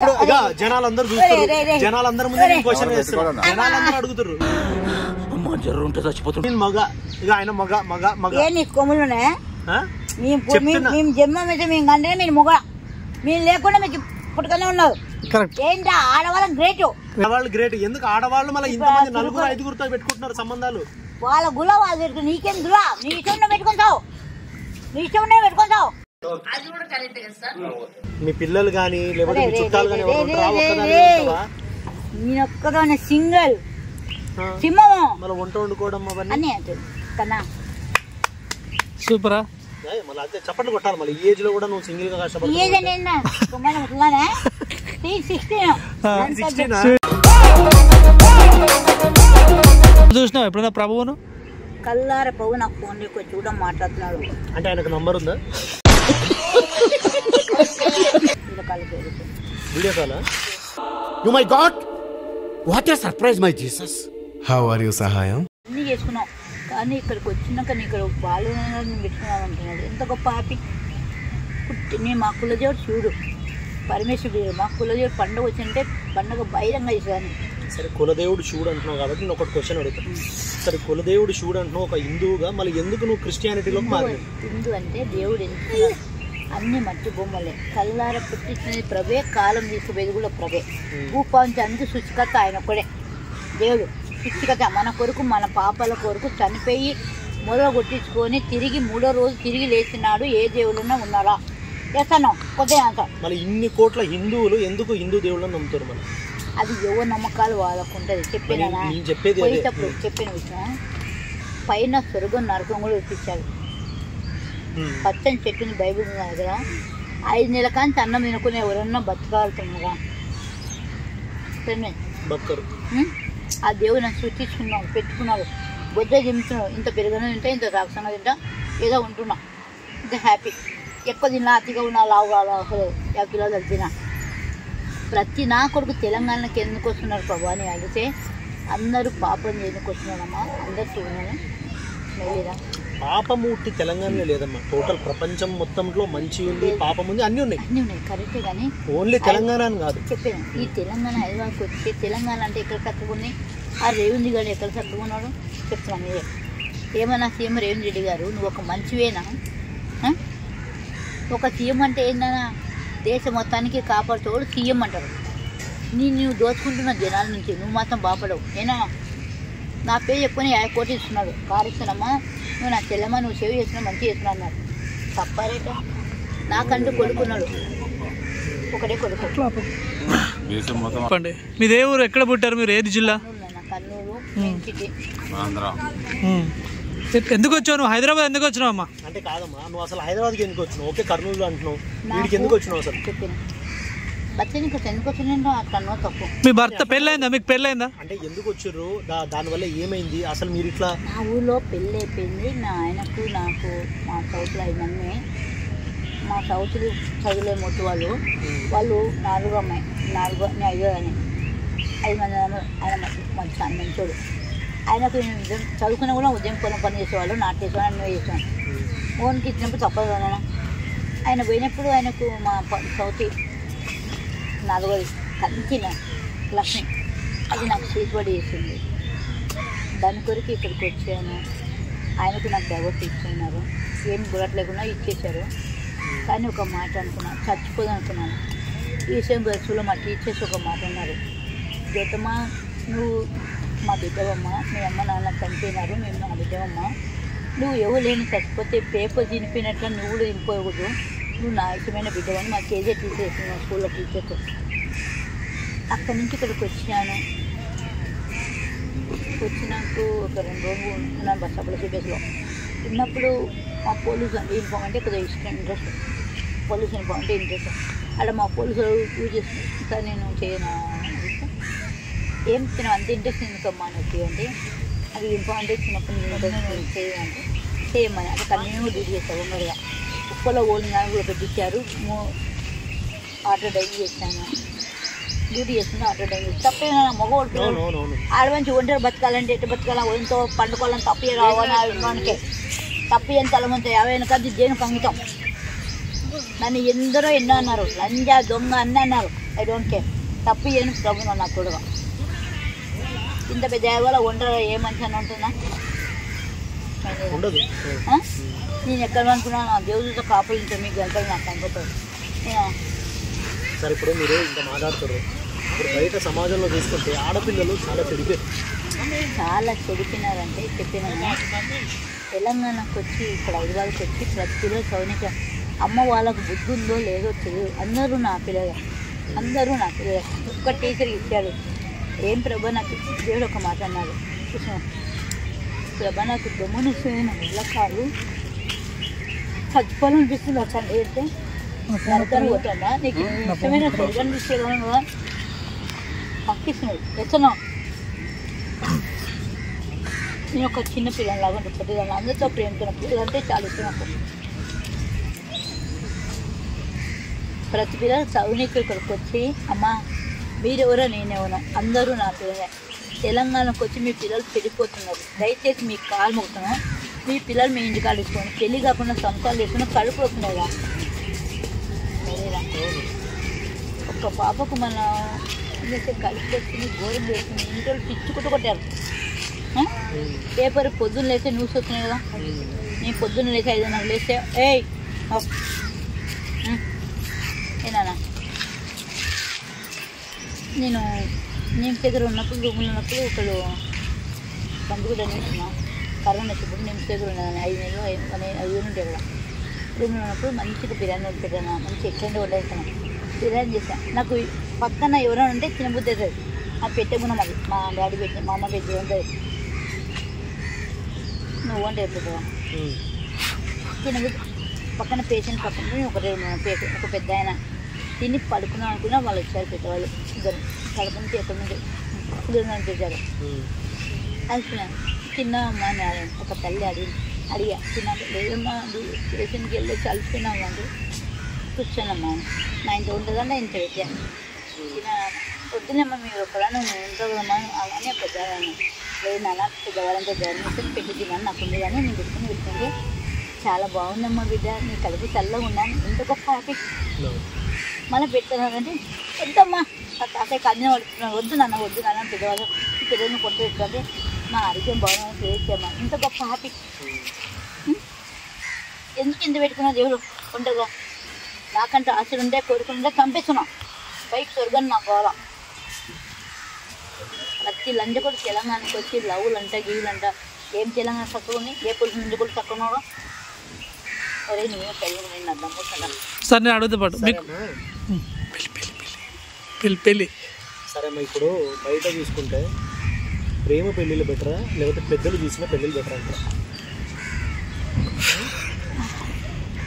జనాలందరూ చూస్తారు, జనాలందరూ ముందే క్వశ్చన్ చేస్తారు, జనాలందరూ అడుగుతారు చచ్చిపోతుంది మగ ఇక ఆయన మగ మగ మగ కొమ్ములునే మేము జన్మ మేము కంటే మీరు మొగ మీరు లేకుండా మీకు పుట్టుకనే ఉన్నారు. ఏంటి ఆడవాళ్ళ గ్రేట్, ఆడవాళ్ళు గ్రేట్. ఎందుకు ఆడవాళ్ళు మళ్ళీ ఇంతమంది నలుగురు ఐదుగురితో పెట్టుకుంటున్నారు సంబంధాలు? వాళ్ళ గుల వాళ్ళు పెట్టుకుని నీకేం గులా నీ ఇష్టం పెట్టుకుంటావు, నీ ఇష్టం పెట్టుకుంటావు. మీ పిల్లలు గానీ లేకపోతే చుట్టాలు గానీ నేను ఒక్కదాన్ని సింగల్ సింహము మళ్ళీ వంట వండుకోవడం అవన్నీ కన్నా సూపరా. మళ్ళీ అయితే చప్పట్లు కొట్టాలి. మళ్ళీ ఈ ఏజ్ లో కూడా నువ్వు సింగిల్ గా కష్టపడి చూసినావు ఎప్పుడైనా ప్రభువును? కల్లార పవ్వు నాకు ఫోన్ వచ్చి కూడా మాట్లాడుతున్నాడు. అంటే ఆయనకు నంబర్ ఉందా? Video call? Oh my God! What a surprise, my Jesus! How are you, సహాయం? అన్ని చేసుకున్నాం కానీ ఇక్కడికి వచ్చినాక నీ ఇక్కడ బాలు పెట్టుకున్నాం అంటున్నాడు. ఎంత గొప్ప హ్యాపీ. మేము మా కులదేవుడు శివుడు పరమేశ్వరుడు, మా కులదేవుడు పండుగ వచ్చింటే పండుగ బహిరంగ చేసేదాన్ని. సరే కులదేవుడు శివుడు అంటున్నావు కాబట్టి నేను ఒకటి క్వశ్చన్ అడుగుతాను. సరే కులదేవుడు శివుడు అంటున్నావు ఒక హిందువుగా, మళ్ళీ ఎందుకు నువ్వు క్రిస్టియానిటీలోకి మారావు? హిందూ అంటే దేవుడు ఎందుకు అన్ని మట్టి బొమ్మలే, కల్లార పుట్టించినది ప్రభే, కాలం తీసుకుపోయేది కూడా ప్రభే. భూపాంచానికి సృష్టికర్త ఆయన ఒక్కడే దేవుడు. సృష్టికర్త మన కొరకు మన పాపాల కొరకు చనిపోయి మొదలు కొట్టించుకొని తిరిగి 3వ రోజు తిరిగి లేచినాడు. ఏ దేవుళ్ళన్నా ఉన్నారా? చేస్తాను కొద్దిగా అంత. మళ్ళీ ఇన్ని కోట్ల హిందువులు ఎందుకు హిందూ దేవుళ్ళని నమ్ముతారు? మనం అది ఎవరి నమ్మకాలు వాళ్ళకు ఉంటుంది. చెప్పినా పోయేటప్పుడు చెప్పిన విషయం పైన స్వర్గం నరకం కూడా చూపించాడు. పచ్చని చెట్టుని బైబిల్ ఉన్న దగ్గర 5 నెలల కానీ అన్నం తినుకుని ఎవరన్నా బతకాలుతున్నారా? బతకరు. ఆ దేవుడు నన్ను సృష్టించుకున్నాడు, పెట్టుకున్నాడు, బొద్ద దింపుతున్నాడు. ఇంత పెరుగన తింటా, ఇంత రాక్షణ తింటా, ఏదో ఉంటున్నా, ఇంత హ్యాపీ. ఎక్కువ తిన్నా, అతిగా ఉన్నా, లావు కాదు, అసలు 50 కిలోలు తగ్గినా. ప్రతి నా కొడుకు తెలంగాణకి ఎందుకు వస్తున్నారు ప్రభు అని అడిగితే అందరూ పాపం ఎందుకు వస్తున్నారమ్మా, అందరు చూడాలి లేదా? పాపమూర్తి తెలంగాణలో లేదమ్మా, టోటల్ ప్రపంచం మొత్తంలో మంచి ఉంది, పాపం ఉంది, అన్నీ ఉన్నాయి. అన్నీ ఉన్నాయి కరెక్టే, కానీ ఓన్లీ తెలంగాణ అని కాదు. చెప్పాను ఈ తెలంగాణ హైదరాబాద్కి వచ్చి తెలంగాణ అంటే ఎక్కడ కట్టుకుని ఆ రేవంత్ గారు ఎక్కడ కట్టుకున్నాడు చెప్తున్నాను. మీరే ఏమన్నా సీఎం రేవంత్ రెడ్డి గారు నువ్వు ఒక మంచివేనా? ఒక సీఎం అంటే ఏందన్నా దేశం మొత్తానికి కాపాడుతోడు సీఎం అంటారు. నువ్వు దోచుకుంటున్న జనాల నుంచి నువ్వు మాత్రం బాపడవు. ఏనా నా పేరు చెప్పుకొని 50 కోట్లు ఇస్తున్నాడు, కారు ఇస్తున్నామ్మా, నువ్వు నా చెల్లెమ్మ నువ్వు సేవ్ చేస్తున్నావు, మంచిగా చేస్తున్నావు అన్నాడు. తప్పారేట? నాకంటూ కొడుకున్నాడు, ఒకటే కొడుకు. చెప్పండి మీది ఏ ఊరు, ఎక్కడ పుట్టారు మీరు, ఏది జిల్లా? కర్నూలు. ఎందుకు వచ్చావు నువ్వు హైదరాబాద్? ఎందుకు వచ్చినావు అమ్మా? అంటే కాదమ్మా, నువ్వు అసలు హైదరాబాద్కి ఎందుకు వచ్చినావు? ఓకే కర్నూలు అంటున్నావు, వీడికి ఎందుకు వచ్చినావు అసలు? మీ భర్త పెళ్ళైందా? మీకు పెళ్ళైందా? అంటే ఎందుకు వచ్చారు, దానివల్ల ఏమైంది అసలు? మీరు ఇట్లా నా ఊళ్ళో పెళ్ళి అయిపోయింది. నా ఆయనకు నాకు మా సౌత్లో 5 మంది, మా సౌత్లు చదువులే మొట్టు వాళ్ళు 4 అమ్మాయి, 5 అని 5 మంది. ఆయన మంచి మంచోడు. ఆయనకు చదువుకున్నా కూడా ఉద్యమం పొలం పని చేసేవాళ్ళు, నాటు చేసేవాళ్ళు, అన్నీ చేసేవాళ్ళు. ఓన్కి ఇచ్చినప్పుడు తప్పదు కదా. ఆయన పోయినప్పుడు ఆయనకు మా సౌతి 4వది కంచిన లక్ష్మి, అది నాకు చేతిపడి చేసింది. దాని కొరకు ఇక్కడికి వచ్చాను. ఆయనకు నాకు డైవర్స్ ఇస్తున్నారు, ఏం గురట్లేకుండా ఇచ్చేశారు. కానీ ఒక మాట అనుకున్నాను, చచ్చిపోదాం అనుకున్నాను. ఈ విషయం గడుచులో మా టీచర్స్ ఒక మాట అన్నారు, గౌతమ్మ నువ్వు మా బిడ్డవమ్మ, మీ అమ్మ నాన్న చనిపోయినారు, మేము నా బిడ్డవమ్మ, నువ్వు ఎవరు లేని చచ్చిపోతే పేపర్ తినిపోయినట్లు నువ్వు కూడా తినిపోకూడదు, నువ్వు నా ఇష్టమైన బిడ్డవని మా కేజీ టీచర్స్ మా స్కూల్లో టీచర్స్. అక్కడి నుంచి ఇక్కడికి వచ్చాను. వచ్చినాక ఒక 2 రోజులు ఉన్నాను బస్ స్టాప్లో సిబిఎస్లో. ఉన్నప్పుడు మా పోలీసు యూనిఫామ్ అంటే కొద్దిగా ఇష్టం, ఇంట్రెస్ట్, పోలీసు యూనిఫామ్ అంటే ఇంట్రెస్ట్. అక్కడ మా పోలీసులు యూజ్ చేస్తా, నేను చేయను. ఏం తిన అంత ఇంట్రెస్ట్ ఎందుకమ్మా నొప్పి అంటే, అది యూనిఫామ్ అంటే చిన్నప్పుడు ఇంట్రెస్ట్ చేయాలంటే చేయమని అంటే కంటిన్యూగా డ్యూటీ చేస్తాను. తొందరగా ఉప్పలో ఓల్డ్ నాన్న కూడా పెట్టించారు. ఆటో డ్రైవ్ చేస్తాను, డ్యూటీ చేస్తున్నా, ఆటో డ్రైవ్ చేస్తాను. తప్పేనా మగవాడు ఆడమంచి ఒంటరి బతకాలంటే ఎటు బతకాల, ఒంతో పండుకోవాలని తప్పే రావాలి. ఆడవానికే తప్పి ఎంత తలమంతా 50 కది దేనికి అంగితాం. నన్ను ఎందరో ఎన్నో అన్నారు, లంజా దొంగ అన్నీ అన్నారు. ఐ డోంట్ కేర్, తప్పు చేయను ప్రభుత్వం నాకు తోడుగా. ఇంత పెద్ద దేవాలో ఒంటరి ఏ మనిషి అని ఉంటుందా? నేను ఎక్కడ అనుకున్నాను దేవుడితో కాపులింటే మీకు గంటలు నాకు అనుకుంటాను. సరే ఇప్పుడు మీరు ఇంకా మాట్లాడుతారు, ఇప్పుడు బయట సమాజంలో చూసుకుంటే ఆడపిల్లలు చాలా చెడిపినారంటే చెప్పినా తెలంగాణకు వచ్చి ఇక్కడ హైదరాబాద్కి వచ్చి ప్రతి పిల్లలు చదువునిక అమ్మ వాళ్ళకు బుద్ధి ఉందో లేదో తెలియదు. అందరూ నా పిల్లలు ఒక్క టీచర్ ఇచ్చాడు. ఏం ప్రభా నాకు దేవుడు ఒక మాట అన్నాడు, ప్రభా నాకు దొమ్మనిస్తున్న వెళ్ళకాలు చచ్చిపోవాలనిపిస్తుంది. వచ్చాను ఏంటంటే నరకం పోతుందా, నీకు ఇష్టమైన స్వర్గం తీసుకెళ్ళాను కదా పక్కిస్తున్నాడు. ఎచ్చను నేను ఒక చిన్న పిల్లలాగా ఉంటుంది, పెద్దదాన్ని అందరితో ప్రేమతో పిల్లలు అంటే చాలా ఇష్టం నాకు. ప్రతి పిల్లలు చదువునికి ఇక్కడికి వచ్చి అమ్మ మీరెవరో నేనెవరో అందరూ నా పిల్లలే. తెలంగాణకు వచ్చి మీ పిల్లలు చెడిపోతున్నారు, దయచేసి మీకు కాలు మొక్కుతున్నాం. మీ పిల్లలు మీ ఇంటికాడ ఇసుకోండి, పెళ్ళి కాకుండా సంసారాలు చేసుకుని కడుపుతున్నాయి కదా. ఒక్క పాపకు మన కలిసి వచ్చింది, ఘోరం చేస్తుంది. ఇంట్లో పిచ్చుకుంటూ కొట్టారు. పేపర్ పొద్దున్న లేస్తే న్యూస్ వస్తున్నాయి కదా. నేను పొద్దున్న లేచి 5:30 లేస్తే ఏనా నేను దగ్గర ఉన్నప్పుడు రూమ్లో ఉన్నప్పుడు ఒకళ్ళు పండుగ అనేస్తున్నాం. కరోనా వచ్చినప్పుడు నేను దగ్గర ఉన్నాను 5 నెలలు 5 ఉంటాయి కదా. రూమ్లో ఉన్నప్పుడు మంచిగా బిర్యానీ పెట్టాను, మంచి ఎక్కడైనా వండేస్తాను. బిర్యానీ చేశాను. నాకు పక్కన ఎవరైనా ఉంటే తినబుద్ధి అవుతుంది. అది పెట్టకున్నాం, అది మా డాడీ పెట్టి మా అమ్మ పెట్టి ఉంటుంది. నువ్వు వంట అయిపోతుందా తినబుద్ధి. పక్కన పేషెంట్ పక్కన ఒక పెద్ద ఆయన తిని పడుకున్నాం అనుకున్నా. వాళ్ళు వచ్చారు పెద్దవాళ్ళు ఇద్దరు పడుకుంటే ఎక్కడి నుండి కుదిరిన చేశారు. అనుకున్నాను తిన్నామమ్మా అని ఒక తల్లి అడిగా తిన్నాక లేదమ్మా పేషెంట్కి వెళ్ళి కలిసిపోయినాము అంటే కూర్చోనమ్మా నా ఇంత ఉంటుందన్నా ఇంత పెట్టాను. వద్దులేమ్మా మీరు ఒక్కడన్నా ఉంటుందమ్మా అని పెద్దవాళ్ళని లేదు నాన్న పెద్దవాళ్ళంతా జర్నలిస్ట్ పెట్టి తిన్నాను నాకు ఉంది కానీ నేను పెట్టుకుని పెట్టుకుంటే చాలా బాగుందమ్మా బిడ్డ, నీ కడుపు చల్లగా ఉన్నాను, ఎంత గొప్ప హ్యాపీ మళ్ళీ పెడుతున్నానంటే వద్దమ్మా ఆ తాతయ్య కన్నే పడుతున్నాను, వద్దు నాన్న పెద్దవాళ్ళు పిల్లల్ని కొట్టు పెట్టుకుంటే నా ఆరోగ్యం బాగుందని చేయొచ్చమ్మా, ఇంత గొప్ప హ్యాపీ. ఎందుకు ఇంత పెట్టుకున్నా దేవుడు ఉండగా నాకంటే ఆశలు ఉంటే కోరుకుంటే చంపేస్తున్నా పైకి స్వర్గాన్ని నాకు కావాలా. ప్రతి లంజ కూడా తెలంగాణకి వచ్చి లవ్వులంట గీవులంట ఏం తెలంగాణ తక్కువని ఏ పులుసు నుంచి కూడా తక్కువ ఒరే నువ్వు పెళ్ళి నేను అర్థం పోతున్నా. సార్ నేను అడుగుతా పాటు పెళ్ళి సరే అమ్మా, ఇప్పుడు బయట చూసుకుంటే ప్రేమ పెళ్ళిళ్ళు బెటరా లేకపోతే పెద్దలు చూసిన పెళ్ళిళ్ళు బెటరా అంటారా?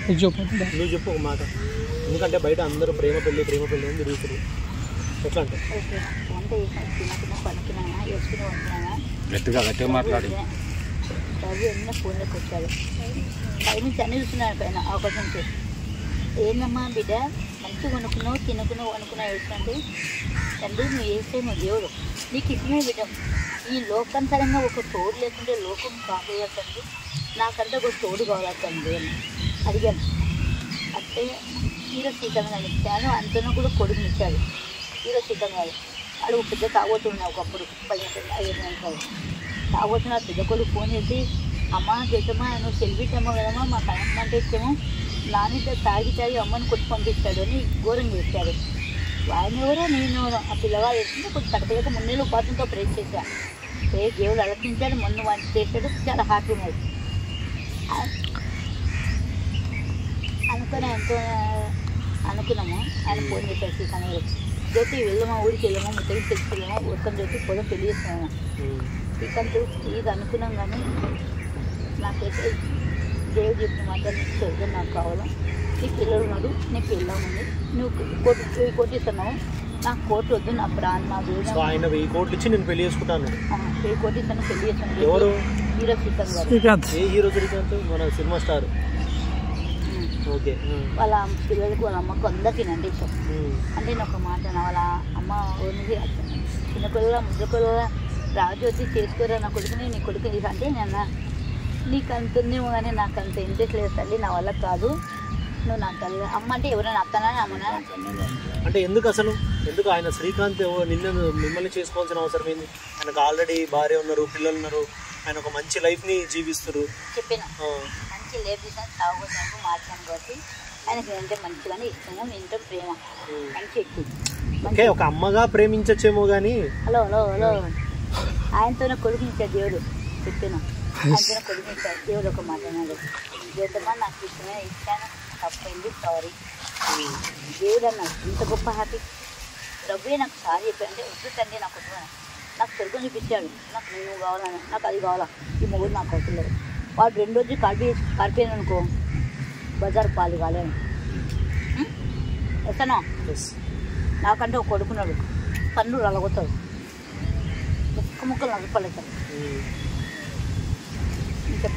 నువ్వు చెప్పు ఒక మాట. ఎందుకంటే బయట అందరూ ప్రేమ పెళ్ళి అని తిరుగుతారు, ఎట్లా అంటే రవి ఎన్నో ఫోన్లోకి వచ్చాడు. పై నుంచి అన్ని చూస్తున్నాడు పైన అవకాశం చేసి. ఏందమ్మా బిడ్డ మంచిగా కొనుక్కున్నావు తినుకున్నావు అనుకున్నావు వేసినట్టు తండ్రి నువ్వు వేసేమో దేవుడు నీకు ఇష్టమే బిడ్డ. ఈ లోకాంతరంగా ఒక తోడు లేకుంటే లోకం కాకపోయా తండ్రి, నాకంటే ఒక తోడు కావాలి తండ్రి అని అడిగాను. అంటే హీరో సీతంగా ఇచ్చాను, అంతనూ కూడా కొడుకుని ఇచ్చాడు. హీరో సీతం కాదు, అడుగు పెద్ద తాగొట్టున్నా ఒకప్పుడు 15 నిమిషాలు తాగొచ్చిన పెద్ద కొడుకు ఫోన్ చేసి అమ్మ చేతమ్మా నువ్వు సెల్ఫీటమ్మా కదమ్మా మా కనమ్మంటే ఇచ్చాము నానిత తాగి అమ్మని కొట్టి పంపిస్తాడు అని ఘోరంగా చేశాడు. ఆయన ఎవరో నేను ఆ పిల్లవాడు వేసుకుంటే కొంచెం తగ్గలేక 3 నెలలు ఉపాసంతో ప్రేస్ చేశా. దేవుడు అలర్చించాడు, మొన్న వంట చేశాడు, చాలా హ్యాపీ ఉన్నది. అనుకుని ఆయనతో అనుకున్నాము. ఆయన ఫోన్ చేశాడు సీతమ్మ జ్యోతి వెళ్ళమా ఊరికి వెళ్ళమా ముద్దకి తెచ్చుకెళ్ళమా ఉత్తరం జ్యోతి పొలం పెళ్లి చేస్తున్నాము. శ్రీకాంత్ ఇది అనుకున్నాం కానీ నాకైతే దేవుడు చెప్పిన మాట నీకు నాకు కావాలా, నీ పిల్లలు ఉన్నాడు నీకు పెళ్ళాముంది, నువ్వు కోటి ఇస్తున్నావు, నాకు కోటి వద్దు నా ప్రాణం నా దేవుడు 1000 కోట్లు ఇచ్చి నేను పెళ్లి చేసుకుంటాను. 1000 కోట్లు ఇస్తాను పెళ్లి చేస్తాను. ఎవరు? హీరో శ్రీకాంత్ గారు. ఏ హీరో శ్రీకాంత్? మన సినిమా స్టార్. ఓకే. వాళ్ళ పిల్లలకు వాళ్ళ అమ్మకు అందరికీ నండి ఇష్టం. అంటే నేను ఒక మాట వాళ్ళ అమ్మ ఓన్లీ చిన్న పిల్లల ముద్ద పిల్లల రాజు వచ్చి చేసుకోరా నా కొడుకుని నీ కొడుకు అంటే నేను నీకు అంత ఉందేమో కానీ నాకు అంత ఇంట్రెస్ట్ లేదు తల్లి, నా వల్ల కాదు, నువ్వు నా తల్లి. అమ్మ అంటే ఎవరైనా అత్తనా అమ్మనా? అంటే ఎందుకు ఆయన శ్రీకాంత్ మిమ్మల్ని చేసుకోవాల్సిన అవసరం ఏంది? ఆయనకు ఆల్రెడీ భార్య ఉన్నారు, పిల్లలు ఉన్నారు, ఆయన ఒక మంచి లైఫ్ని జీవిస్తారు. చెప్పిన మంచి లైఫ్ తీసాను, తాగుకోసానికి మార్చాను కాబట్టి ఆయనకి ఏంటంటే మంచిగానే ఇష్టము, ఇంట్లో ప్రేమ మంచి ఎక్కువ. ఓకే, ఒక అమ్మగా ప్రేమించచ్చేమో కానీ హలో ఆయనతోనే కొడుకునిచ్చాడు దేవుడు. చెప్పిన ఆయనతోనే కొడుకునిచ్చాడు దేవుడు. ఒక మాట అన్నాడు, చేద్దామని నాకు ఇష్టమే ఇచ్చాను, తప్పైంది, సారీ దేవుడు అన్నాడు. ఇంత గొప్ప హ్యాపీ. ప్రభువే నాకు సారీ చెప్పాడంటే వద్దు తండ్రి నాకు వద్దు, నాకు కొడుకుని చూపించాడు. నాకు నువ్వు కావాలని, నాకు అది కావాలా, ఈ మొగుడు నాకు అవుతలేదు. వాడు 2 రోజులు కాడిపోయాను అనుకో, బజార్ పాలు కాలేను. ఎత్తనా నాకంటే ఒక కొడుకున్నాడు, పన్ను రలగొత్తాడు, ముక్కలు నలపలేతాడు. ఇంకా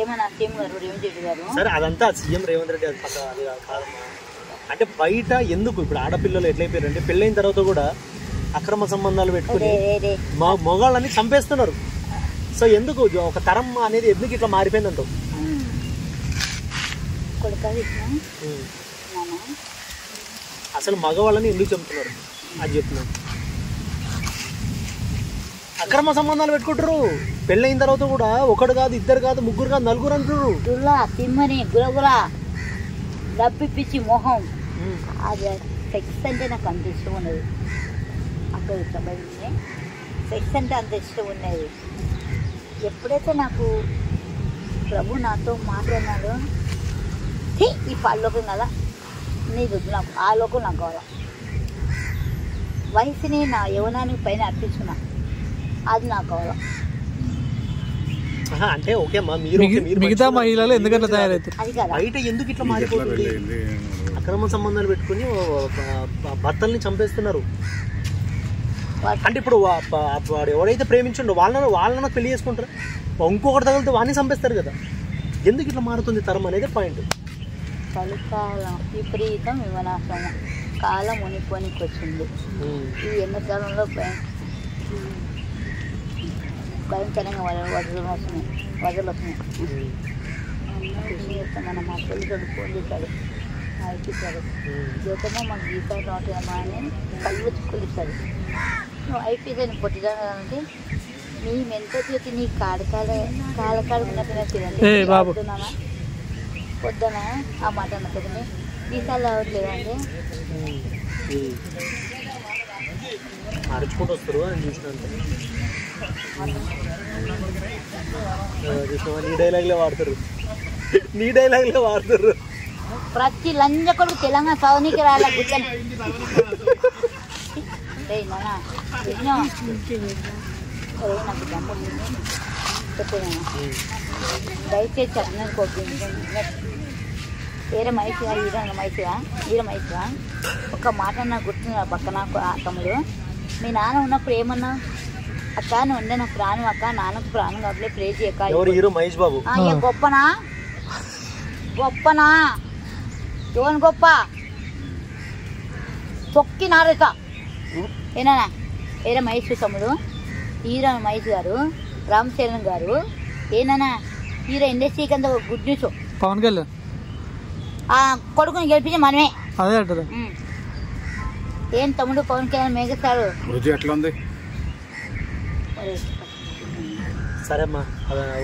ఏమైనా సీఎం గారు రేవంత్ రెడ్డి గారు సరే అదంతా సీఎం రేవంత్ రెడ్డి అది కాదమ్మా. అంటే బయట ఎందుకు ఇప్పుడు ఆడపిల్లలు ఎట్లయిపోయారంటే పెళ్ళైన తర్వాత కూడా అక్రమ సంబంధాలు పెట్టుకుని మొగాళ్ళని చంపేస్తున్నారు. సో ఎందుకు ఒక తరం అనేది ఎందుకు ఇట్లా మారిపోయింది అంటావు? అసలు మగవాళ్ళని ఎందుకు చంపుతున్నారు అది చెప్తున్నాను. అక్రమ సంబంధాలు పెట్టుకుంటారు పెళ్ళైన తర్వాత కూడా, ఒకడు కాదు, ఇద్దరు కాదు, ముగ్గురు కాదు, నలుగురు అంటారు. తిమ్మని గురగుర డబ్బిప్పించి మొహం. అది సెక్స్ అంటే నాకు అంత ఇష్టం ఉన్నది. అక్కడ సంబంధించి సెక్స్ అంటే అంత ఇష్టం ఉన్నది. ఎప్పుడైతే నాకు ప్రభు నాతో మాట్లాడినాడో, ఈ పల్లోకం కదా నీది వద్దు, నాకు ఆ లోకం నాకు కావాలి. వయసుని నా యవనానికి పైన అర్పించుకున్నా, అది నాకు కావాలి. అంటే ఓకే అమ్మా, మీరు మిగతా మహిళలు ఎందుకంటే తయారవుతారు అది కదా బయట ఎందుకు ఇట్లా మారిపోతుంది? అక్రమ సంబంధాలు పెట్టుకుని భర్తల్ని చంపేస్తున్నారు. అంటే ఇప్పుడు వాడు ఎవరైతే ప్రేమించుండో వాళ్ళను పెళ్లి చేసుకుంటారు, ఇంకొకటి తగిలితే వాడిని చంపేస్తారు కదా. ఎందుకు ఇట్లా మారుతుంది తరం అనేది పాయింట్. చలికాలం విపరీతం విమనాశ్రమం, కాలం మునిపోనికి వచ్చింది. ఈ ఎండాకాలంలో భయంకరంగా వదలు వస్తున్నాయి. మన మా పెళ్ళిడు ఫోన్ చేశాడు, అయిపోతాడు జీతమో మాకు జీతాలు రావటమా అని కళ్ళు చుక్కులిస్తాడు. నువ్వు అయిపోతాను పొట్టిదానంటే నీ మెంత చేతి నీ కాడకాడ ఉన్నట్టుగా తినండి పొద్దున ఆ మాట అన్నది జీతాలు రావట్లేదు అంటే అరుచుకుంటూ వస్తారు అని చూసినంత. నీ డైలాగ్లే వాడతారు. ప్రతి లంజ కొడుకు తెలంగాణ సౌనికి రాలే గుర్తని నాకు దమ్ము చెప్పాను. దయచేసి చెప్పినది వేరే మైసిగా ఈర మైసిగా ఒక మాట నాకు గుర్తున్నా పక్కన తమ్ముడు. మీ నాన్న ఉన్నప్పుడు ఏమన్నా, అక్క నువ్వు ఉండే నాకు ప్రాణం, అక్క నాన్నకు ప్రాణం కాబట్టి ప్రే చేయక. మహేష్ బాబు గొప్పనా ఎవరు గొప్ప తొక్కి నారేత ఏనా ఏరా మహేష్ తమ్ముడు, హీరో మహేష్ గారు, రామ్ చరణ్ గారు ఏనా హీరో ఇండస్ట్రీకి అంత గుడ్ న్యూస్. పవన్ కళ్యాణ్ కొడుకుని గెలిపించి మనమే. అదే అంటారు. ఏం తమ్ముడు పవన్ కళ్యాణ్ మేఘస్తాడు ఎట్లా ఉంది? సరేమ్మా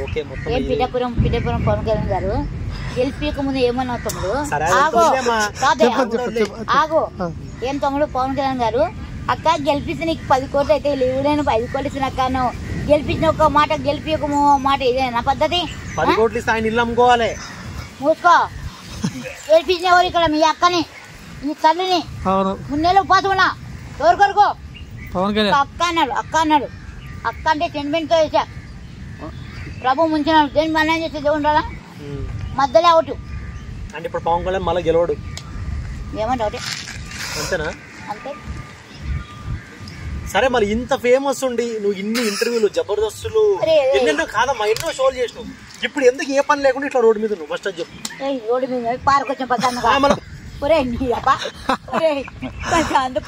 ఓకే. ఏం పిఠాపురం పవన్ కళ్యాణ్ గారు గెలిపించక ముందు ఏమన్నా తమ్ముడు? ఆగో ఏం తమ్ముడు పవన్ కళ్యాణ్ గారు, అక్క గెలిపిస్తే నీకు 10 కోట్లు అయితే లేవు, నేను 5 కోట్లు ఇచ్చిన అక్క, నువ్వు గెలిపించిన ఒక మాట గెలిపించక మాట ఇదేనా పద్ధతి? 10 కోట్లు ఇస్తే ఆయన ఇల్లు అమ్ముకోవాలి. మూసుకో. గెలిపించిన ఎవరు ఇక్కడ? మీ అక్కని, మీ తల్లిని. 3 నెలలు ఉపాసమన్నా ఎవరు కొరకు? అక్క అన్నాడు. అక్క అంటే సెంటిమెంట్తో వేసా. ప్రభు ముంచినాడు, దేని మన చేస్తే దేవుడు రాలా మధ్యలో అవుట్ అంటే ఇప్పుడు పవన్ కళ్యాణ్ మళ్ళీ గెలవడు ఏమంటే ఒకటి అంతేనా? అంతే. సరే మరి ఇంత ఫేమస్ ఉండి నువ్వు ఇన్ని ఇంటర్వ్యూలు జబర్దస్తులు ఎన్నెన్నో కాదమ్మా, ఎన్నో షోలు చేసినావు, ఇప్పుడు ఎందుకు ఏ పని లేకుండా ఇట్లా రోడ్డు మీద నువ్వు ఫస్ట్ అది చెప్పు. రోడ్డు మీద పార్క్ వచ్చిన ప్రశాంత్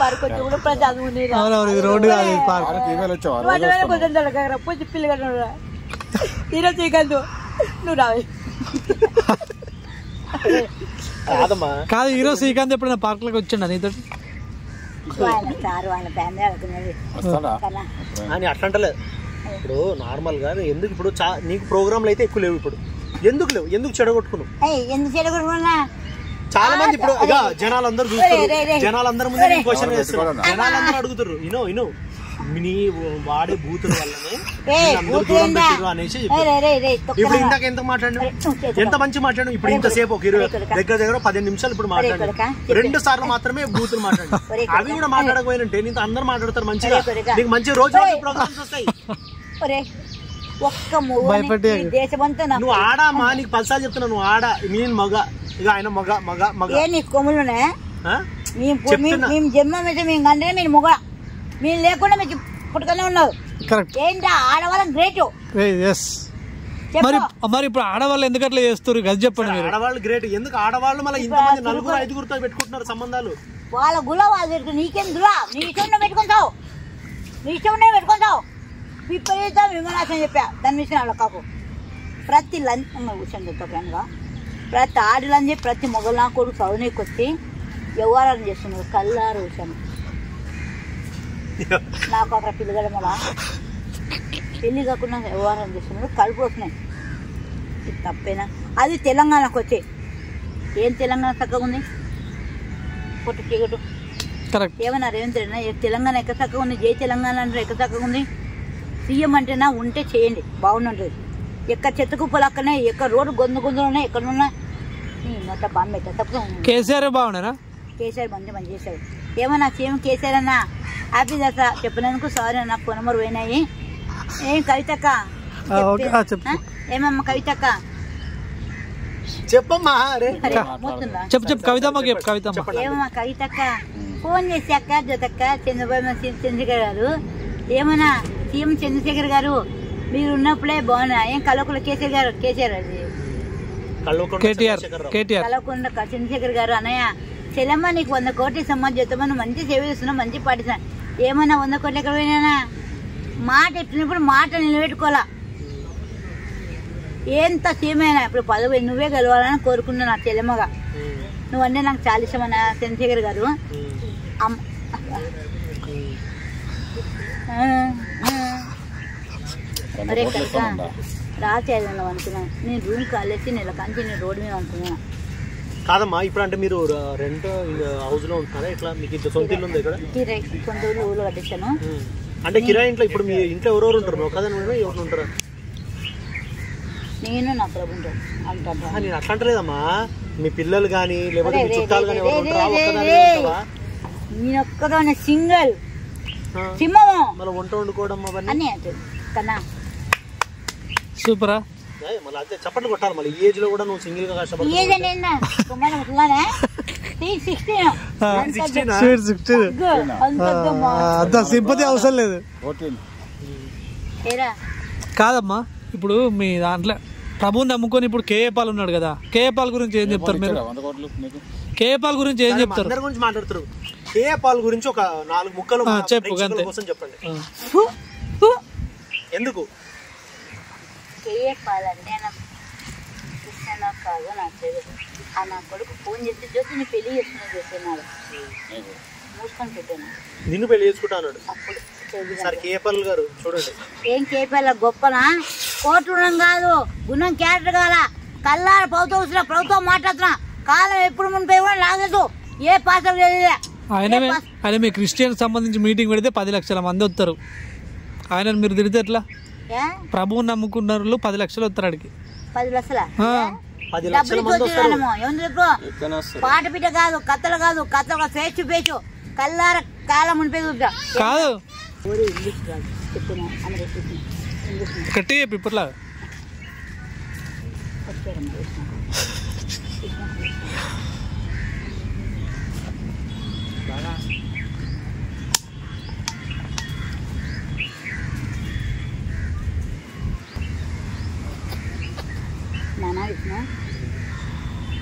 పార్క్ వచ్చి కూడా ప్రశాంత్ పిల్లగా ఈరోజు చేయగలదు నువ్వు రావే కాదమ్మా. కాదు హీరో శ్రీకాంత్ ఎప్పుడైనా పార్క్లోకి వచ్చిండ నీతో? అని అట్లా అంటలేదు. ఇప్పుడు నార్మల్ గా ఎందుకు ఇప్పుడు నీకు ప్రోగ్రాంలు అయితే ఎక్కువ లేవు. ఇప్పుడు ఎందుకు లేవు? ఎందుకు చెడగొట్టుకున్నావు? చాలా మంది ఇప్పుడు ఇక జనాలందరూ చూస్తారు, జనాలందరూ ముందు క్వశ్చన్ చేస్తున్నారు, జనాలందరూ అడుగుతారు ఇనో నీ వాడే బూతుల వల్లనే అందరూ దూరం పెట్టారు అనేసి. ఇప్పుడు ఇందాక ఎంత మాట్లాడినావు, ఎంత మంచి మాట్లాడు. ఇప్పుడు ఇంతసేపు ఒక దగ్గర 15 నిమిషాలు ఇప్పుడు మాట్లాడు. 2 సార్లు మాత్రమే బూతులు మాట్లాడు. అవి కూడా మాట్లాడకపోయినంటే నీతో అందరు మాట్లాడతారు మంచిగా. నీకు మంచి రోజు ప్రోగ్రామ్స్ వస్తాయి. నువ్వు ఆడామా, నీకు 10 సార్లు చెప్తున్నా, నువ్వు ఆడా. నేను మగ, ఇక ఆయన మగ మగ మగ. కొమ్ములునే మేము జన్మ మేము అంటే మీరు మొగ, మీరు లేకుండా మీకు పుట్టుకనే ఉన్నారు. ఏంటి ఆడవాళ్ళం గ్రేట్. మరి ఇప్పుడు ఆడవాళ్ళు ఎందుకు అట్లా చేస్తారు కదా చెప్పండి. ఆడవాళ్ళు గ్రేట్ ఎందుకు? ఆడవాళ్ళు మళ్ళీ ఇంతమంది 4-5 పెట్టుకుంటున్నారు సంబంధాలు. వాళ్ళ గుల వాళ్ళు పెట్టుకుని నీకేం దులా, నీ ఇష్టం పెట్టుకుంటావు, నీ ఇష్టం పెట్టుకుంటావు. విపరీత విమర్శనం చెప్పా దాని విషయం వాళ్ళ కాకు. ప్రతి లంచ్ విషయం చెప్తా ఫ్రెండ్గా, ప్రతి ఆడలని చెప్పి ప్రతి మొగలు నా కొడుకు చదువునికి వచ్చి వ్యవహారం చేస్తున్నారు. కల్లారు విషయం నాకు అక్కడ పిల్లగడ మళ్ళా పెళ్ళి కాకుండా వ్యవహారం చేస్తున్నారు. కడుపు వస్తున్నాయి. ఇది తప్పేనా? అది తెలంగాణకు వచ్చే. ఏం తెలంగాణ చక్కగా ఉంది? పొట్టు చీకటు ఏమన్నా రేవంత్ రెడ్డి తెలంగాణ ఎక్క చక్కగా ఉంది, జై తెలంగాణ అంటే ఎక్క చక్కగా ఉంది. సీఎం అంటేనా ఉంటే చేయండి బాగుంటుంది. ఎక్కడ చెత్త కుప్పలు అక్కడనే, ఎక్కడ రోడ్డు గొంతులున్నాయి, ఎక్కడున్నా మొత్తం బాంబే తప్ప. కేసీఆర్ బాగున్నారా? కేసీఆర్ మంచి చేశారు. ఏమన్నా సీఎం కేసీఆర్ అన్నా హ్యాపీ దసరా చెప్పినందుకు సారీ అన్న. పొనమరు పోయినాయి. ఏం కవితక్క ఏమమ్మా కవితక్క చెప్పమ్మా. ఏమమ్మా కవితక్క ఫోన్ చేసి అక్క జోతక్క చంద్రబాబు గారు ఏమన్నా సీఎం చంద్రశేఖర్ గారు మీరు ఉన్నప్పుడే బాగున్నా. ఏం కలవకుండా కేసీఆర్ కలవకుండా చంద్రశేఖర్ గారు అన్నయ్య చెల్లమ్మ నీకు 100 కోట్లు ఇస్తామా చెప్తామని మంచి సేవ చేస్తున్నాం, మంచి పాటిస్తాం. ఏమన్నా 100 కోట్లు ఎక్కడ పోయినా మాట ఎట్టినప్పుడు మాట నిలబెట్టుకోవాలా. ఎంత సీమైనా ఇప్పుడు పదవి నువ్వే గెలవాలని కోరుకున్నా నా చెల్లెమ్మగా. నువ్వంటే నాకు చాలా ఇష్టమన్నా చంద్రశేఖర్ గారు. అరే కనుక రాచేయాలి అనుకున్నాను. నేను రూమ్ కాలేసి నెల కంచి నేను రోడ్డు మీద అనుకున్నాను. కాదమ్మా ఇప్పుడు అంటే మీరు రెంట్ హౌస్ లో ఉంటున్నారా? ఇట్లా మీకు సొంత ఇల్లు ఉంది ఇక్కడ? కిరాయి సొంత ఊళ్ళో కట్టించాను. అంటే కిరాయి ఇంట్లో ఇప్పుడు మీ ఇంట్లో ఎవరెవరు ఉంటారు? ఒకదాని ఎవరు ఉంటారా? నేను నా ప్రభు అంటా. నేను అట్లా అంటలేదమ్మా, మీ పిల్లలు కానీ లేకపోతే మీ చుట్టాలు కానీ ఎవరు ఉంటారా? నేను ఒక్కదాన్ని సింగల్ సింహము. మళ్ళీ వంట వండుకోవడం అవన్నీ కన్నా సూపరా. మళ్ళీ అయితే చప్పట్లు కొట్టాలి. మళ్ళీ ఈ ఏజ్ లో కూడా నువ్వు సింగిల్ గా కష్టపడాలి. సింపతి అవసరం లేదు. కాదమ్మా ఇప్పుడు మీ దాంట్లో ప్రభుని నమ్ముకొని ఇప్పుడు కేఏపాల్ ఉన్నాడు కదా, కేఏపాల్ గురించి ఏం చెప్తారు మీరు? కేఏపాల్ గురించి ఏం చెప్తారు? అందరి గురించి మాట్లాడుతారు. కేఏపాల్ గురించి ఒక 4 ముక్కలు చెప్పు కోసం చెప్పండి. ఎందుకు కేఏపాలంటే కాదు నాకు తెలియదు. ఆ నా కొడుకు ఫోన్ చేస్తే జ్యోతి నీ పెళ్లి చేసుకుని చేస్తున్నాడు, మూసుకొని పెట్టాను. నిన్ను పెళ్లి చేసుకుంటా అన్నాడు. అప్పుడు సార్ కేఏపాల్ గారు చూడండి. ఏం కేఏపాల్ గొప్పనా? కోర్టు రుణం కాదు, గుణం క్యారెక్టర్ కావాలా. కల్లార ప్రభుత్వం మాట్లాడుతున్నా. కాలం ఎప్పుడు మునిపోయి కూడా లాగదు. ఏ పాత్ర ఆయన మీ క్రిస్టియన్ సంబంధించి మీటింగ్ పెడితే 10 లక్షల మంది వస్తారు. ఆయన మీరు తిరిగితే ఎట్లా? ప్రభువు నమ్ముకున్న 10 లక్షలు వస్తారు అడిగి. 10 లక్షల 10 లక్షల మంది వస్తారు. పాట పిట్ట కాదు, కథలు కాదు, కథలు ఫేస్ టు ఫేస్ కల్లార కాలం మునిపోయి చూద్దా కాదు. ఇంగ్లీష్ చెప్పిన కట్టి చెప్పి ఇప్పట్లా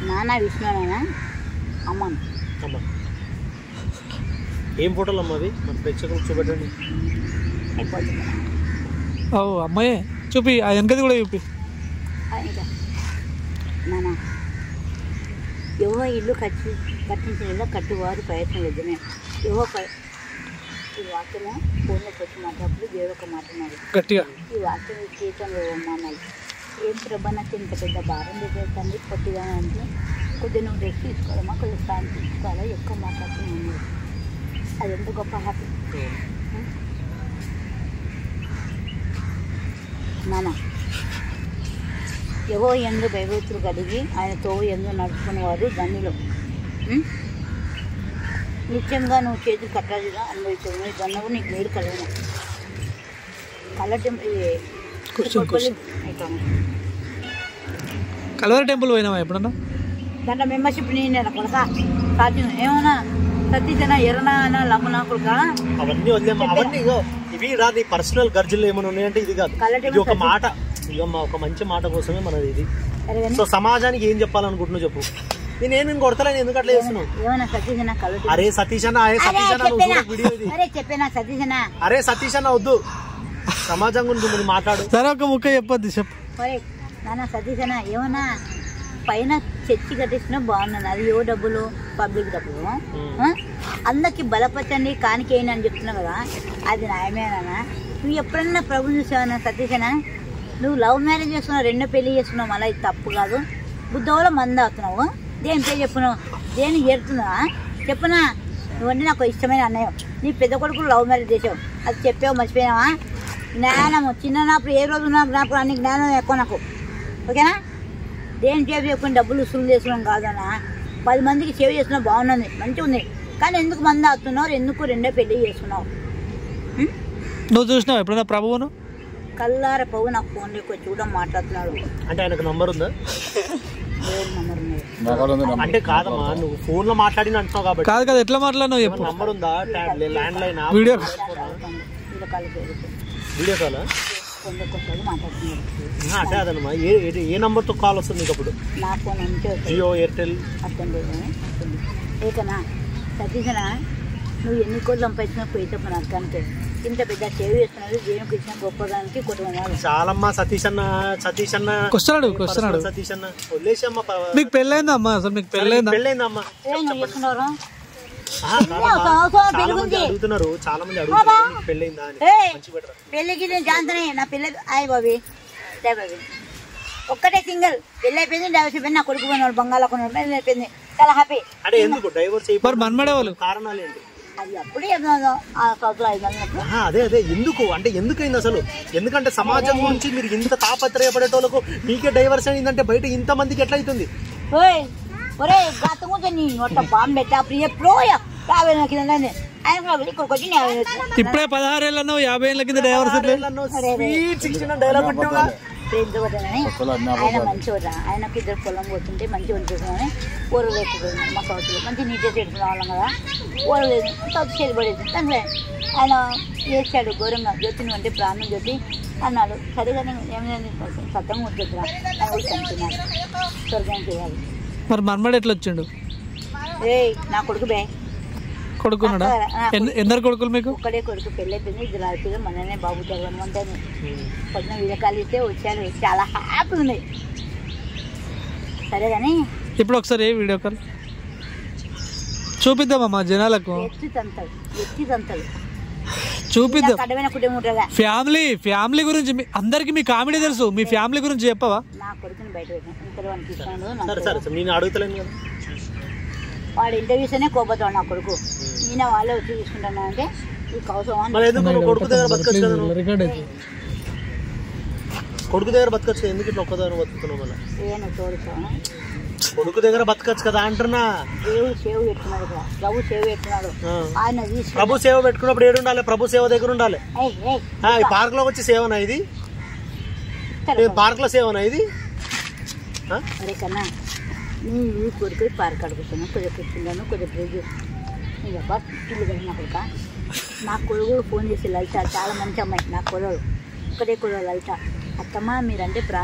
నానా విష్ణునా అమ్మను. ఏం ఫోటోలు అమ్మ అవి? మన ప్రేక్షకులకు చూపెట్టండి. ఓ అమ్మాయి చూపి, ఆ వెనకది కూడా చూపి. నానా యెహోవా ఇల్లు కట్టించిన కట్టువారు ప్రయత్నం వద్దనే ఈ వాక్యము ఫోన్లోకి వచ్చి మాట్లాడప్పుడు దేవుడు ఒక మాట్లాడారు గట్టిగా. ఈ వాక్యం జీవితంలో అమ్మానాలు ఏం ప్రభా నాకు ఇంత పెద్ద భారం దగ్గర కొద్దిగా అంటే కొద్దిగా నువ్వు రెస్ట్ తీసుకోవాలమ్మా, కొద్దిగా స్థానం తీసుకోవాలా, ఎక్కువ మాట్లాడుతున్నాను. అది ఎంత గొప్ప హ్యాపీ నాన్న. యెహోవా యందు భయభక్తులు కలిగి ఆయన తోవ యందు నడుచుకునేవారు ధన్యులు. నిత్యంగా నువ్వు చేతులు కట్టాలిగా అనుభవించవు, నీ దండవు నీకు మేలు కలగను. కలవరి టెంపుల్ పోయినావా ఎప్పుడన్నా? దాంట్లో మెంబర్షిప్ నేను కొడక సాధ్యం ఏమన్నా సతీశనా ఎర్రనా లమ్మనా కొడుక అవన్నీ వదిలేమ్మా. అవన్నీ ఇగో ఇవి రా నీ పర్సనల్ గర్జులు ఏమైనా ఉన్నాయంటే ఇది కాదు. ఇది ఒక మాట, ఇగమ్మా ఒక మంచి మాట కోసమే మనది ఇది. సో సమాజానికి ఏం చెప్పాలనుకుంటున్నావు చెప్పు. నేనేం కొడతలేను, ఎందుకు అట్లా చేస్తున్నావు? ఏమన్నా సతీశనా కల అరే సతీష్ అన్న, వీడియో ఇది. అరే చెప్పేనా సతీశనా, అరే సతీష్ అన్న వద్దు, సమాజం గురించి నువ్వు మాట్లాడు. సరే ఒక ముక్క చెప్పొద్దు, చెప్పు. నాన్న సతీశనా ఏమన్నా పైన చర్చి కట్టించినా బాగున్నాను, అది ఏ డబ్బులు పబ్లిక్ డబ్బులు, అందరికి బలపరచండి కానికేయండి అని చెప్తున్నావు కదా, అది న్యాయమేనా? నువ్వు ఎప్పుడన్నా ప్రభు చూసావన్నా సతీశనా? నువ్వు లవ్ మ్యారేజ్ చేస్తున్నావు, రెండో పెళ్లి చేస్తున్నావు, మళ్ళీ ఇది తప్పు కాదు. బుద్ధవలో మంది అవుతున్నావు, దేని పేరు చెప్పున్నావు, దేని చేరుతున్నావా చెప్పునా? నువ్వంటే నాకు ఇష్టమైన అన్నయ్య, నీ పెద్ద కొడుకులు లవ్ మ్యారేజ్ చేసావు, అది చెప్పావు మర్చిపోయినావా? జ్ఞానము చిన్నప్పుడు ఏ రోజు నాకు జ్ఞాపకం, అన్ని జ్ఞానం ఎక్కువ నాకు, ఓకేనా? దేని సేవ చేసుకుని డబ్బులు వసూలు చేసుకున్నాం కాదన్నా, 10 మందికి సేవ చేస్తున్నావు బాగున్నది, మంచిగా ఉంది. కానీ ఎందుకు మంది అవుతున్నావు, ఎందుకు రెండో పెళ్లి చేసుకున్నావు? నువ్వు చూసినావు ఎప్పుడైనా ప్రభువును? కల్లార పవ్వు నాకు ఫోన్లోకి వచ్చి కూడా మాట్లాడుతున్నాడు. అంటే ఆయనకు నంబర్ ఉందా? నంబర్ ఉంది అంటే కాదమ్మా, నువ్వు ఫోన్ లో మాట్లాడిన అంటున్నావు కాబట్టి. కాదు కదా, ఎట్లా మాట్లాడినావు చెప్పు. నంబర్ ఉందా? Land line, video video call మాట్లాడుతున్నాడు. అంటే అదనమ్మా ఏ నంబర్ తో కాల్ వస్తుంది నీకు అప్పుడు? నా ఫోన్ అంటే జియో, ఎయిర్టెల్ అర్థం లేదు. ఏకనా సతీశనా, నువ్వు ఎన్ని కోట్లు సంపాదించినా పోయితే మన అర్థానికి ఇంత పెద్ద సేవ చేస్తున్నారు, దేవునికి ఇచ్చిన గొప్పదానికి కొట్టుకున్నారు. చాలమ్మా సతీష్ అన్న. సతీష్ అన్న సతీష్ అన్న వదిలేసి అమ్మా. మీకు పెళ్ళైందా అమ్మా? అసలు మీకు పెళ్ళైందమ్మా? చేస్తున్నారు అడుగుతున్నారు చాలా మంది, అడుగుతున్నారు పెళ్ళైందా అని. పెళ్ళికి నేను జాంతనే, నా పెళ్ళి అయ్యి బాబీ బాబీ ఒక్కటే సింగిల్ పెళ్ళి అయిపోయింది, డైవర్స్ అయిపోయింది. నా కొడుకు పోయినాడు, బంగాళా కొన్నాడు, అయిపోయింది, చాలా హ్యాపీ. అంటే ఎందుకు డైవర్స్ అయిపోయి మన్మడేవాళ్ళు కారణాలు ఏంటి? అది అప్పుడే అదే అదే ఎందుకు అంటే ఎందుకైంది అసలు? ఎందుకంటే సమాజం గురించి మీరు ఇంత తాపత్రయపడేటోళ్ళకు మీకే డైవర్స్ అయిందంటే బయట ఇంత మందికి ఎట్లా అవుతుంది? ఒరే గతం గురించి నీ నోట బాంబు పెట్టా అప్పుడు ఎప్పుడో 50 ఏళ్ళ కింద ఆయన ఇక్కడికి వచ్చి ఇప్పుడే 16 ఏళ్ళ 50 ఏళ్ళ కింద డైవర్స్ ఆయన మంచిగా ఆయనకు 2 పొలం పోతుంటే మంచిగా ఉంచుకుని ఊరు వేసుకున్నాం. మా సౌత్లో మంచి నీట్గా పెట్టుకునే వాళ్ళం కదా, ఊరు సౌత్ చేతి పడేది. దాంట్లో ఆయన వేసాడు ఘోరంగా, జ్యోతిని అంటే ప్రాణం జ్యోతి అన్నాడు. సరిగానే ఏమైనా సత్యం వచ్చేద్దా అని కూడా చంపినాడు, స్వర్గానికి చేయాలి. మరి మన్మడు ఎట్లా వచ్చిండు? నా కొడుకు బే కొడుకున్నాడా? ఎందరు కొడుకులు మీకు? ఒక్కడే కొడుకు, పెళ్ళి అయిపోయింది, 2 పిల్లలు. మననే బాబు జగన్మంటాను పొద్దున వీరకాలు ఇస్తే వచ్చాను, చాలా హ్యాపీ ఉంది. సరే కానీ ఇప్పుడు ఒకసారి వీడియో కాల్ చూపిద్దామమ్మా జనాలకు, ఎత్తి తంతాడు చూపిద్దాం. కడమైన కుటుంబం ఉంటుందా? ఫ్యామిలీ గురించి అందరికి మీ కామెడీ తెలుసు, మీ ఫ్యామిలీ గురించి చెప్పవా? నా కొడుకుని బయట పెట్టిన నేను అడుగుతలేను కదా, వాడు ఇంటర్వ్యూస్ అనే కోపడతాడు నా కొడుకు. ఈయన వాళ్ళే వచ్చి తీసుకుంటాను అంటే ఈ కౌసమా కొడుకు దగ్గర బతకచ్చు కదా, కొడుకు దగ్గర బతకచ్చు, ఎందుకు ఇట్లా ఒక్క దగ్గర బతుకుతున్నావు? మళ్ళీ ఏమో తోడుతాను, కొడుకు దగ్గర బతకచ్చు కదా అంటున్నా. దేవుడు సేవ పెట్టుకున్నాడు, ప్రభు సేవ పెట్టుకున్నాడు. ఆయన ప్రభు సేవ పెట్టుకున్నప్పుడు ఏడు ఉండాలి, ప్రభు సేవ దగ్గర ఉండాలి. ఈ పార్క్ లో వచ్చి సేవనా ఇది? పార్క్ లో సేవనా ఇది? అరే కన్నా నీ కొడుకు పార్క్ అడుగుతున్నాను, కొద్దిగా కూర్చున్నాను, కొద్దిగా ప్రేజ్ ఇల్లు కలిగిన కొడుక. నా కొడుకు ఫోన్ చేసి లలిత చాలా మంచి అమ్మాయి, నా కొడలు ఒక్కడే కొడలు లలిత, అత్తమ్మ మీరంటే ప్రాణం